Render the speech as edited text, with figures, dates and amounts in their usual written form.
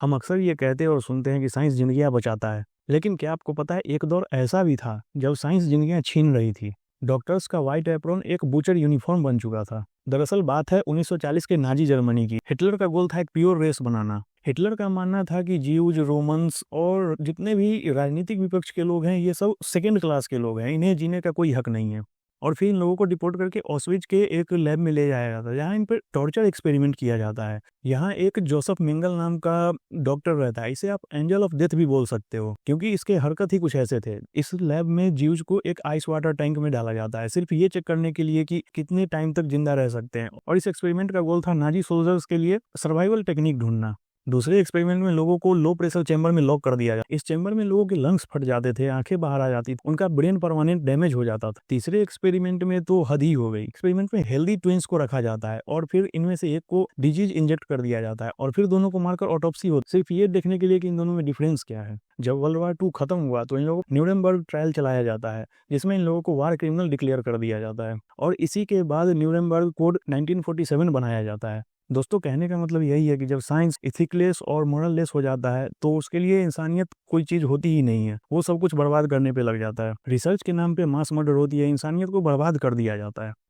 हम अक्सर ये कहते और सुनते हैं कि साइंस जिंदगियां बचाता है, लेकिन क्या आपको पता है एक दौर ऐसा भी था जब साइंस जिंदगियां छीन रही थी। डॉक्टर्स का व्हाइट एप्रोन एक बूचर यूनिफॉर्म बन चुका था। दरअसल बात है 1940 के नाजी जर्मनी की। हिटलर का गोल था एक प्योर रेस बनाना। हिटलर का मानना था कि जीव्स, रोमन्स और जितने भी राजनीतिक विपक्ष के लोग हैं ये सब सेकेंड क्लास के लोग हैं, इन्हें जीने का कोई हक नहीं है। और फिर इन लोगों को डिपोर्ट करके ऑस्विच के एक लैब में ले जाया जाता है जहाँ इन पर टॉर्चर एक्सपेरिमेंट किया जाता है। यहाँ एक जोसेफ मेंगल नाम का डॉक्टर रहता है, इसे आप एंजल ऑफ डेथ भी बोल सकते हो क्योंकि इसके हरकत ही कुछ ऐसे थे। इस लैब में जीव्स को एक आइस वाटर टैंक में डाला जाता है सिर्फ ये चेक करने के लिए कि कितने टाइम तक जिंदा रह सकते हैं, और इस एक्सपेरिमेंट का गोल था नाजी सोल्जर्स के लिए सर्वाइवल टेक्निक ढूंढना। दूसरे एक्सपेरिमेंट में लोगों को लो प्रेशर चैम्बर में लॉक कर दिया जाता। इस चैम्बर में लोगों के लंग्स फट जाते थे, आंखें बाहर आ जाती थी, उनका ब्रेन परमानेंट डैमेज हो जाता था। तीसरे एक्सपेरिमेंट में तो हद ही हो गई। एक्सपेरिमेंट में हेल्दी ट्विंस को रखा जाता है और फिर इनमें से एक को डिजीज इंजेक्ट कर दिया जाता है और फिर दोनों को मारकर ऑटोप्सी होती, सिर्फ ये देखने के लिए कि इन दोनों में डिफरेंस क्या है। जब वर्ल्ड वार 2 खत्म हुआ तो इन लोगों को न्यूरेमबर्ग ट्रायल चलाया जाता है जिसमें इन लोगों को वार क्रिमिनल डिक्लेयर कर दिया जाता है और इसी के बाद न्यूरेमबर्ग कोड 1947 बनाया जाता है। दोस्तों, कहने का मतलब यही है कि जब साइंस इथिकलेस और मोरललेस हो जाता है तो उसके लिए इंसानियत कोई चीज होती ही नहीं है, वो सब कुछ बर्बाद करने पे लग जाता है। रिसर्च के नाम पे मास मर्डर होती है, इंसानियत को बर्बाद कर दिया जाता है।